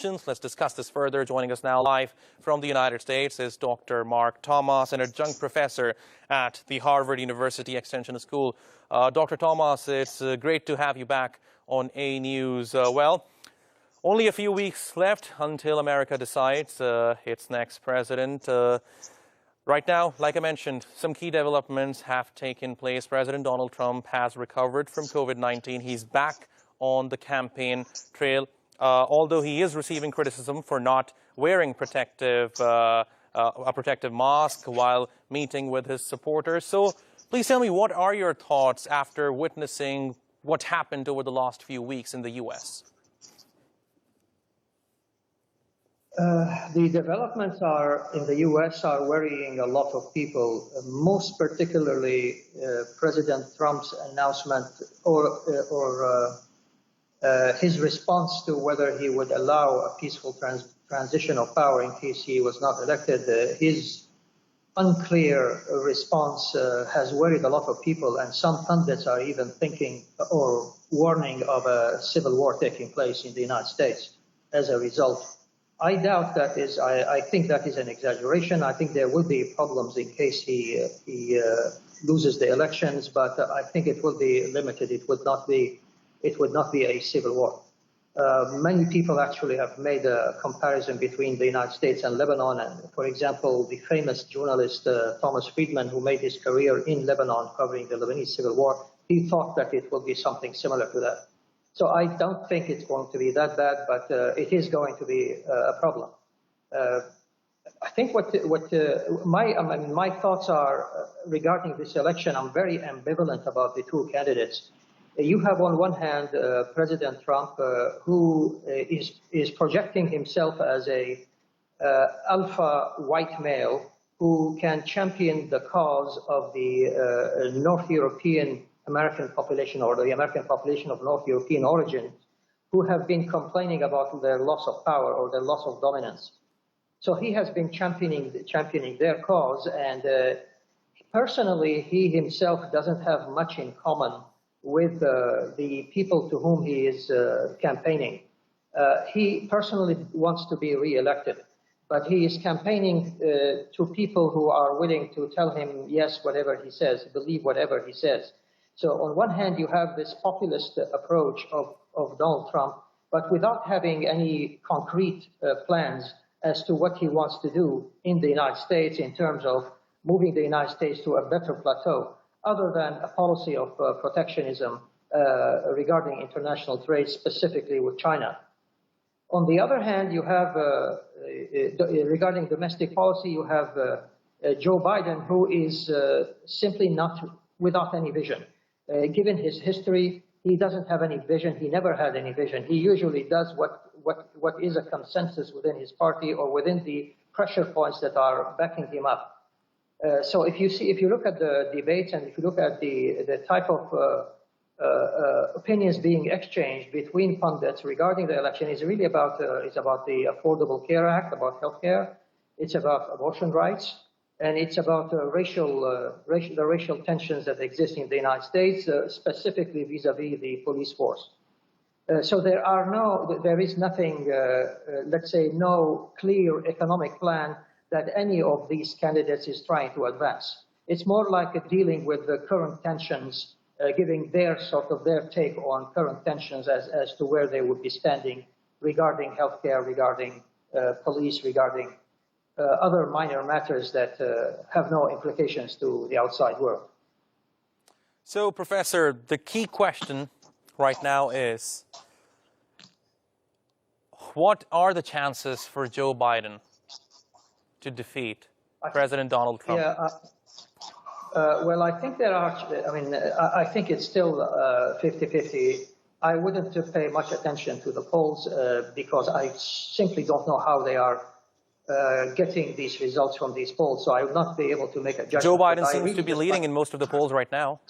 Let's discuss this further. Joining us now live from the United States is Dr. Mark Tomass, an adjunct professor at the Harvard University Extension School. Dr. Tomass, it's great to have you back on ANews. Well, only a few weeks left until America decides its next president. Right now, like I mentioned, some key developments have taken place. President Donald Trump has recovered from COVID-19. He's back on the campaign trail. Although he is receiving criticism for not wearing a protective mask while meeting with his supporters. So please tell me, what are your thoughts after witnessing what happened over the last few weeks in the U.S.? The developments in the U.S. are worrying a lot of people, most particularly President Trump's announcement or his response to whether he would allow a peaceful transition of power in case he was not elected. His unclear response has worried a lot of people, and some pundits are even thinking or warning of a civil war taking place in the United States as a result. I doubt that is. I think that is an exaggeration. I think there will be problems in case he loses the elections, but I think it will be limited. It would not be a civil war. Many people actually have made a comparison between the United States and Lebanon. And for example, the famous journalist Thomas Friedman, who made his career in Lebanon covering the Lebanese civil war, he thought that it will be something similar to that. So I don't think it's going to be that bad, but it is going to be a problem. I think my thoughts are regarding this election. I'm very ambivalent about the two candidates. You have on one hand President Trump, who is projecting himself as a alpha white male who can champion the cause of the North European American population, or the American population of North European origin, who have been complaining about their loss of power or their loss of dominance. So he has been championing their cause, and personally, he himself doesn't have much in common with the people to whom he is campaigning. He personally wants to be re-elected, but he is campaigning to people who are willing to tell him yes, whatever he says, believe whatever he says. So on one hand, you have this populist approach of Donald Trump, but without having any concrete plans as to what he wants to do in the United States in terms of moving the United States to a better plateau, other than a policy of protectionism regarding international trade, specifically with China. On the other hand, you have, regarding domestic policy, you have Joe Biden, who is simply without any vision. Given his history, he doesn't have any vision. He never had any vision. He usually does what is a consensus within his party or within the pressure points that are backing him up. So if you look at the debates and if you look at the type of opinions being exchanged between pundits regarding the election, is really about the Affordable Care Act, about healthcare. It's about abortion rights, and it's about the racial tensions that exist in the United States, specifically vis-a-vis the police force. So there is nothing, let's say, no clear economic plan that any of these candidates is trying to advance. It's more like dealing with the current tensions, giving their take on current tensions as to where they would be standing regarding healthcare, regarding police, regarding other minor matters that have no implications to the outside world. So, Professor, the key question right now is, what are the chances for Joe Biden to defeat President Donald Trump? Yeah, well, I think there are, I think it's still 50-50. I wouldn't pay much attention to the polls because I simply don't know how they are getting these results from these polls, so I would not be able to make a judgment. Joe Biden seems to be leading in most of the polls right now.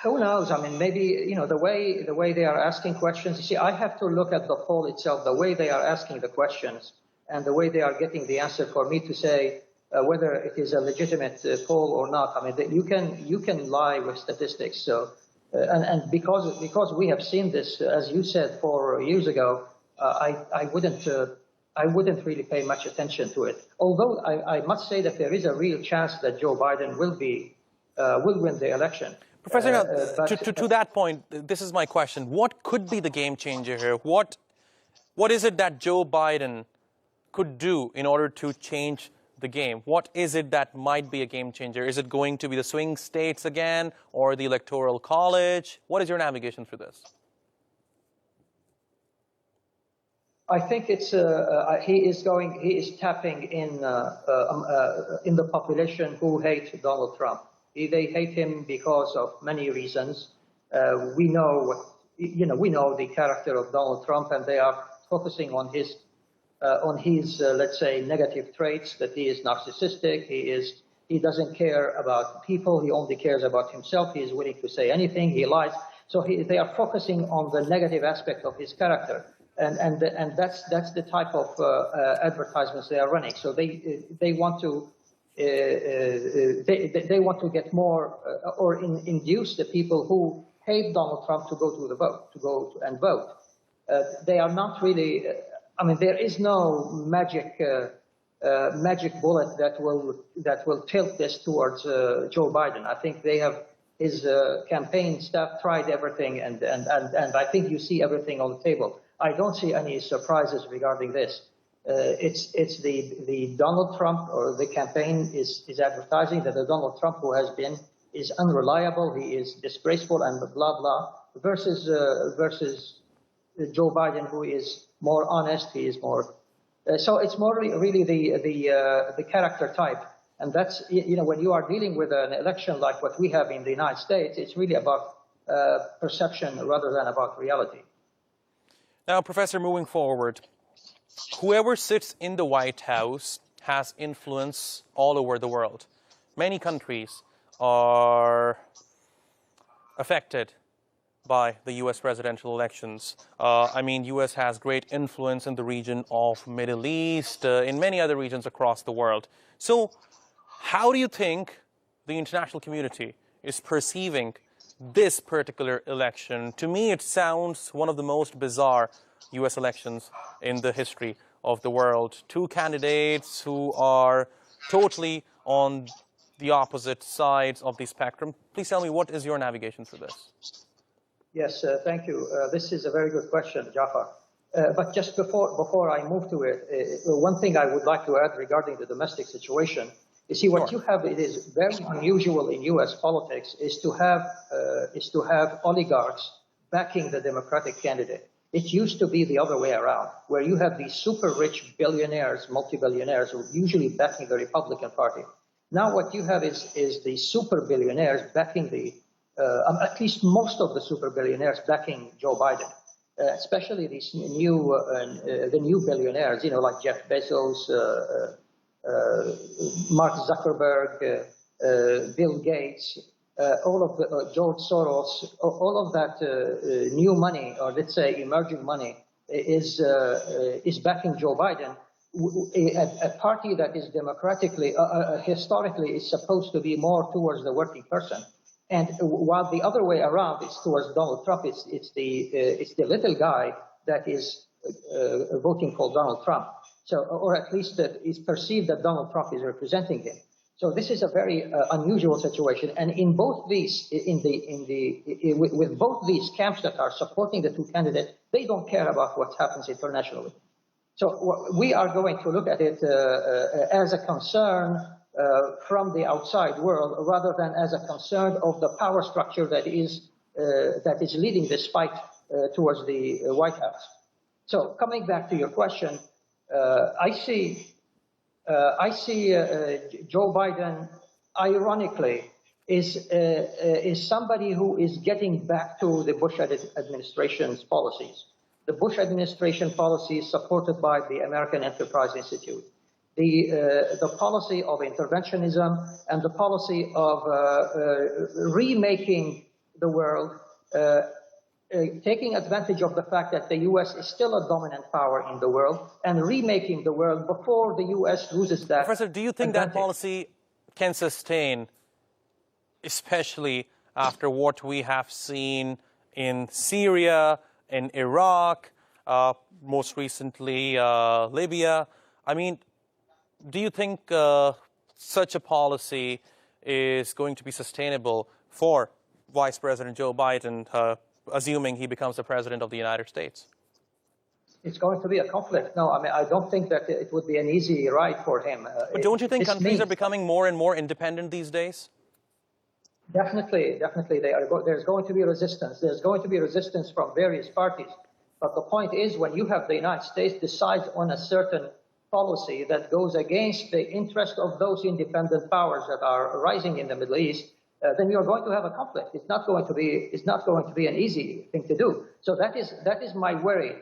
Who knows? I mean, maybe, the way they are asking questions. You see, I have to look at the poll itself, the way they are asking the questions, and the way they are getting the answer for me to say whether it is a legitimate poll or not. I mean, you can lie with statistics. So And because we have seen this, as you said 4 years ago, I wouldn't really pay much attention to it. Although I must say that there is a real chance that Joe Biden will win the election. Professor, now, to that point, this is my question. What could be the game changer here? What is it that Joe Biden could do in order to change the game? What is it that might be a game changer? Is it going to be the swing states again or the Electoral College? What is your navigation for this? I think it's he is tapping in the population who hate Donald Trump. They hate him because of many reasons. We know the character of Donald Trump, and they are focusing on his let's say negative traits, that he is narcissistic, he doesn't care about people, he only cares about himself, he is willing to say anything, he lies. So they are focusing on the negative aspect of his character, and that's the type of advertisements they are running. So they want to they want to get more or induce the people who hate Donald Trump to go to the vote, to go and vote. They are not really. I mean, there is no magic bullet that will tilt this towards Joe Biden. I think his campaign staff tried everything, and I think you see everything on the table. I don't see any surprises regarding this. It's the Donald Trump, or the campaign is advertising that the Donald Trump who is unreliable, he is disgraceful, and blah blah, versus Joe Biden, who is more honest, he is more. So it's more really the character type, and that's, when you are dealing with an election like what we have in the United States, it's really about perception rather than about reality. Now, Professor, moving forward, whoever sits in the White House has influence all over the world. Many countries are affected by the U.S. presidential elections. I mean, U.S. has great influence in the region of Middle East, in many other regions across the world. So how do you think the international community is perceiving this particular election? To me, it sounds one of the most bizarre U.S. elections in the history of the world. Two candidates who are totally on the opposite sides of the spectrum. Please tell me, what is your navigation for this? Yes, thank you. This is a very good question, Jafar. But just before I move to it, one thing I would like to add regarding the domestic situation. You see, what you have, it is very unusual in U.S. politics, is to have oligarchs backing the Democratic candidate. It used to be the other way around, where you have these super rich billionaires, multi-billionaires, who are usually backing the Republican Party. Now what you have is the super billionaires backing at least most of the super billionaires backing Joe Biden, especially these the new billionaires, like Jeff Bezos, Mark Zuckerberg, Bill Gates, all of the George Soros, all of that new money, or let's say emerging money, is backing Joe Biden. A party that is democratically, historically, is supposed to be more towards the working person. And while the other way around is towards Donald Trump, it's the little guy that is voting for Donald Trump. So, or at least that is perceived that Donald Trump is representing him. So this is a very unusual situation. And in both these, with both these camps that are supporting the two candidates, they don't care about what happens internationally. So we are going to look at it as a concern from the outside world, rather than as a concern of the power structure that is leading this fight towards the White House. So coming back to your question, I see Joe Biden, ironically, is somebody who is getting back to the Bush administration's policies. The Bush administration policies supported by the American Enterprise Institute. The policy of interventionism and the policy of remaking the world, taking advantage of the fact that the U.S. is still a dominant power in the world, and remaking the world before the U.S. loses that. Professor, do you think advantage. that policy can sustain, especially after what we have seen in Syria, in Iraq, most recently Libya. I mean, do you think such a policy is going to be sustainable for Vice President Joe Biden, assuming he becomes the President of the United States? It's going to be a conflict. No, I mean, I don't think that it would be an easy ride for him. But don't you think countries are becoming more and more independent these days? Definitely, definitely. There's going to be resistance. There's going to be resistance from various parties. But the point is, when you have the United States decide on a certain policy that goes against the interest of those independent powers that are rising in the Middle East, then you're going to have a conflict. It's not going to be an easy thing to do. So that is my worry.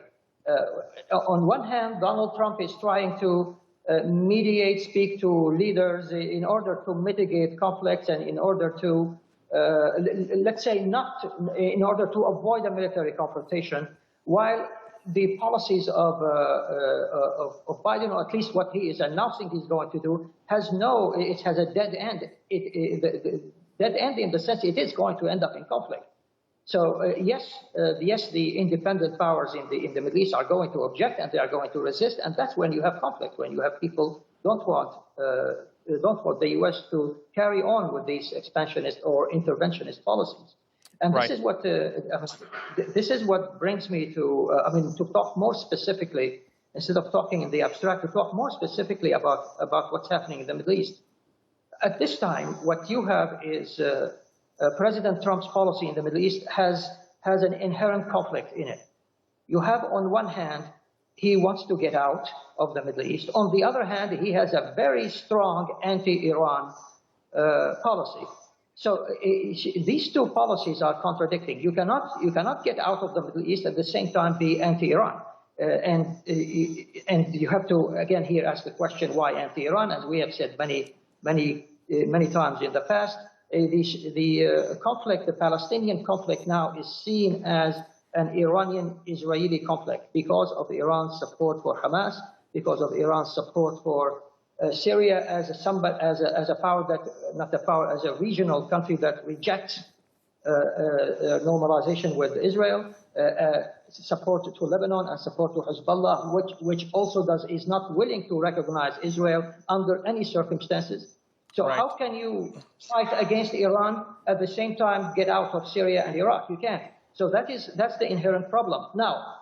On one hand, Donald Trump is trying to mediate, speak to leaders in order to mitigate conflicts and in order to, let's say, in order to avoid a military confrontation, while the policies of Biden, or at least what he is announcing he's going to do, has a dead end. The dead end in the sense it is going to end up in conflict. So yes, the independent powers in the Middle East are going to object and they are going to resist, and that's when you have conflict. When you have people don't want the U.S. to carry on with these expansionist or interventionist policies, and right. This is what brings me to to talk more specifically, instead of talking in the abstract, to talk more specifically about what's happening in the Middle East. At this time, what you have is President Trump's policy in the Middle East has an inherent conflict in it. You have, on one hand, he wants to get out of the Middle East. On the other hand, he has a very strong anti-Iran policy. So these two policies are contradicting. You cannot get out of the Middle East at the same time be anti-Iran. And you have to, again, here ask the question, why anti-Iran? As we have said many times in the past, the conflict, the Palestinian conflict now is seen as an Iranian-Israeli conflict because of Iran's support for Hamas, because of Iran's support for Syria as a power that, not a power, as a regional country that rejects normalization with Israel, support to Lebanon and support to Hezbollah, which also is not willing to recognize Israel under any circumstances. So right. How can you fight against Iran at the same time get out of Syria and Iraq? You can't. So that's the inherent problem. Now,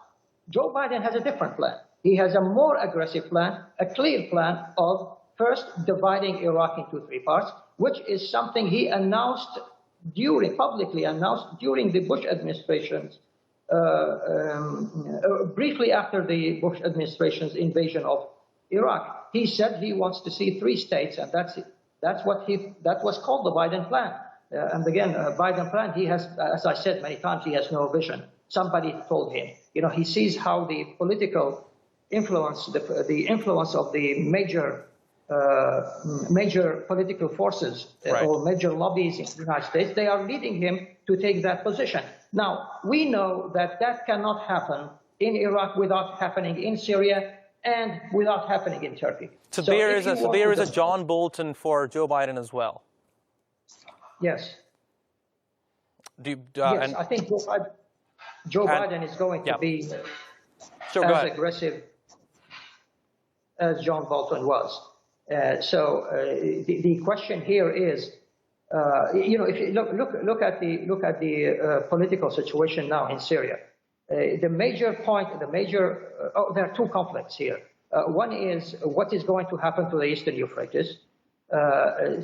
Joe Biden has a different plan. He has a more aggressive plan, a clear plan of first dividing Iraq into three parts, which is something he publicly announced during the Bush administration's, briefly after the Bush administration's invasion of Iraq. He said he wants to see three states, and that was called the Biden plan. And again, Biden plan, he has, as I said many times, he has no vision. Somebody told him, he sees how the political influence, the influence of the major political forces right. or major lobbies in the United States, they are leading him to take that position. Now, we know that cannot happen in Iraq without happening in Syria and without happening in Turkey. So there is a John Bolton for Joe Biden as well. Yes. Yes, I think Joe Biden is going to be as aggressive as John Bolton was. So the question here is, if you look at the political situation now in Syria, there are two conflicts here. One is what is going to happen to the Eastern Euphrates,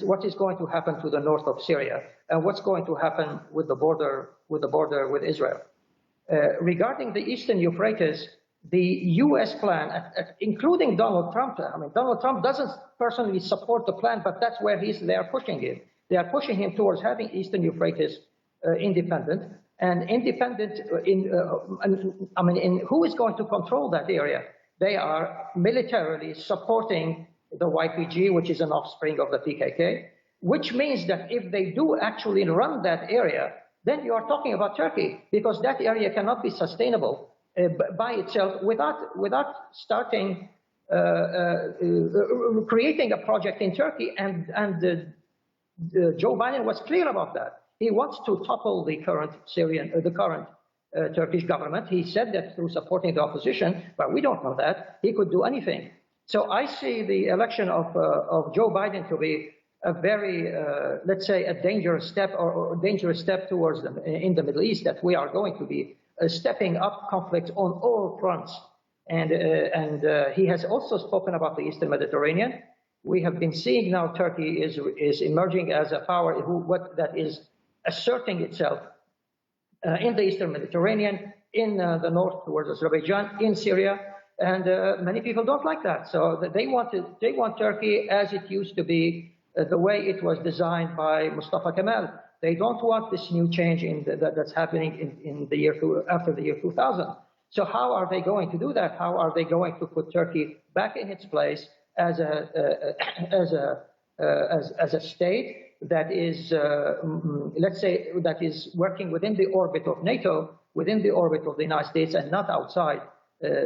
what is going to happen to the north of Syria, and what's going to happen with the border with Israel. Regarding the Eastern Euphrates, the U.S. plan, including Donald Trump, Donald Trump doesn't personally support the plan, but that's where they are pushing him. They are pushing him towards having Eastern Euphrates independent. And independent who is going to control that area? They are militarily supporting the YPG, which is an offspring of the PKK, which means that if they do actually run that area, then you are talking about Turkey, because that area cannot be sustainable by itself without starting creating a project in Turkey. And Joe Biden was clear about that. He wants to topple the current Turkish government. He said that through supporting the opposition, but we don't know that. He could do anything. So I see the election of Joe Biden to be a very, let's say, a dangerous step or dangerous step towards in the Middle East, that we are going to be stepping up conflicts on all fronts. And he has also spoken about the Eastern Mediterranean. We have been seeing now Turkey is emerging as a power that is asserting itself in the Eastern Mediterranean, in the north towards Azerbaijan, in Syria, and many people don't like that. So they want Turkey as it used to be, the way it was designed by Mustafa Kemal. They don't want this new change that's happening in the year after the year 2000. So how are they going to do that? How are they going to put Turkey back in its place as a state that is, let's say, that is working within the orbit of NATO, within the orbit of the United States, and not outside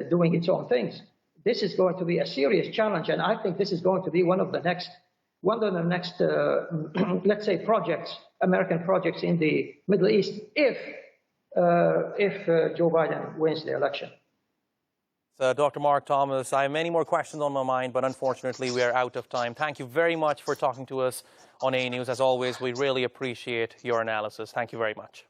doing its own things? This is going to be a serious challenge, and I think this is going to be one of the next, let's say, projects, American projects in the Middle East, if Joe Biden wins the election. Dr. Mark Tomass, I have many more questions on my mind, but unfortunately we are out of time. Thank you very much for talking to us on ANews. As always, we really appreciate your analysis. Thank you very much.